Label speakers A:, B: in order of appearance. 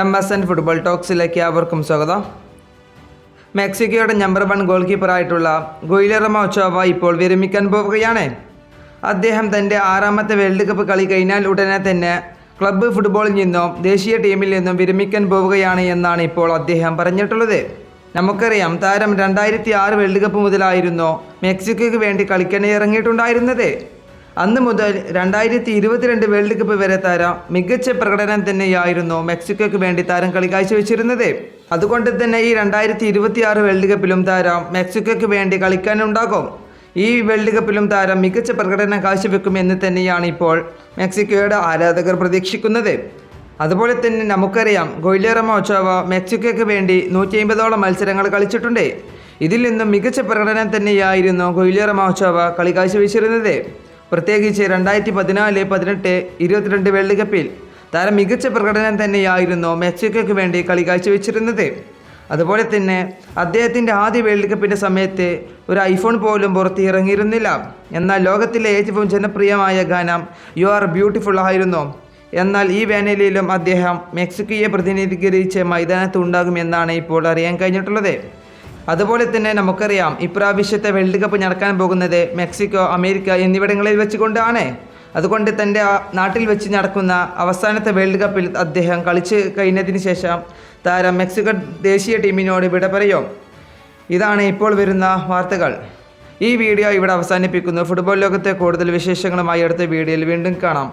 A: MSN football ടോക്സിലേക്ക് അവർക്കും സ്വാഗതം. മെക്സിക്കോയുടെ number 1 goal കീപ്പറായിട്ടുള്ള ഗുയിലർമോ ഒച്ചോവ ഇപ്പോൾ വിരമിക്കാൻ പോവുകയാണ്. അദ്ദേഹം തൻ്റെ 6ാമത്തെ വേൾഡ് കപ്പ് കളി കഴിഞ്ഞാൽ ഉടനെ തന്നെ ക്ലബ്ബ് ഫുട്ബോളിൽ നിന്നും ദേശീയ ടീമിൽ നിന്നും വിരമിക്കാൻ പോവുകയാണ് എന്നാണ് ഇപ്പോൾ അദ്ദേഹം പറഞ്ഞിട്ടുള്ളത്. നമുക്കറിയാം, താരം 2006 വേൾഡ് കപ്പ് മുതലായിരുന്നു മെക്സിക്കോയ്ക്ക് വേണ്ടി കളിക്കാൻ ഇറങ്ങിയിട്ടുണ്ടായിരുന്നത്. അന്ന് മുതൽ 2022 വേൾഡ് കപ്പ് വരെ താരം മികച്ച പ്രകടനം തന്നെയായിരുന്നു മെക്സിക്കോയ്ക്ക് വേണ്ടി താരം കളി കാഴ്ചവെച്ചിരുന്നത്. അതുകൊണ്ട് തന്നെ ഈ 2026 വേൾഡ് കപ്പിലും താരം മെക്സിക്കോയ്ക്ക് വേണ്ടി കളിക്കാനുണ്ടാകും. ഈ വേൾഡ് കപ്പിലും താരം മികച്ച പ്രകടനം കാഴ്ചവെക്കുമെന്ന് തന്നെയാണ് ഇപ്പോൾ മെക്സിക്കോയുടെ ആരാധകർ പ്രതീക്ഷിക്കുന്നത്. അതുപോലെ തന്നെ നമുക്കറിയാം, ഗുയിലർമോ ഒച്ചോവ മെക്സിക്കോയ്ക്ക് വേണ്ടി 150ഓളം മത്സരങ്ങൾ കളിച്ചിട്ടുണ്ട്. ഇതിൽ നിന്നും മികച്ച പ്രകടനം തന്നെയായിരുന്നു ഗുയിലർമോ ഒച്ചോവ കളി കാഴ്ചവെച്ചിരുന്നത്. പ്രത്യേകിച്ച് 2014, 18, 22 വേൾഡ് കപ്പിൽ താരം മികച്ച പ്രകടനം തന്നെയായിരുന്നു മെക്സിക്കോയ്ക്ക് വേണ്ടി കളി കാഴ്ചവെച്ചിരുന്നത്. അതുപോലെ തന്നെ അദ്ദേഹത്തിൻ്റെ ആദ്യ വേൾഡ് കപ്പിൻ്റെ സമയത്ത് ഒരു ഐഫോൺ പോലും പുറത്ത് ഇറങ്ങിയിരുന്നില്ല. എന്നാൽ ലോകത്തിലെ ഏറ്റവും ജനപ്രിയമായ ഗാനം യു ആർ ബ്യൂട്ടിഫുൾ ആയിരുന്നു. എന്നാൽ ഈ വേനലിലും അദ്ദേഹം മെക്സിക്കോയെ പ്രതിനിധീകരിച്ച് മൈതാനത്ത് ഉണ്ടാകുമെന്നാണ് ഇപ്പോൾ അറിയാൻ കഴിഞ്ഞിട്ടുള്ളത്. അതുപോലെ തന്നെ നമുക്കറിയാം, ഇപ്രാവശ്യത്തെ വേൾഡ് കപ്പ് നടക്കാൻ പോകുന്നത് മെക്സിക്കോ, അമേരിക്ക എന്നിവിടങ്ങളിൽ വെച്ചുകൊണ്ടാണ്. അതുകൊണ്ട് തൻ്റെ നാട്ടിൽ വെച്ച് നടക്കുന്ന അവസാനത്തെ വേൾഡ് കപ്പിൽ അദ്ദേഹം കളിച്ച് കഴിഞ്ഞതിന് ശേഷം താരം മെക്സിക്കോ ദേശീയ ടീമിനോട് വിട പറയും. ഇതാണ് ഇപ്പോൾ വരുന്ന വാർത്തകൾ. ഈ വീഡിയോ ഇവിടെ അവസാനിപ്പിക്കുന്നു. ഫുട്ബോൾ ലോകത്തെ കൂടുതൽ വിശേഷങ്ങളുമായി അടുത്ത വീഡിയോയിൽ വീണ്ടും കാണാം.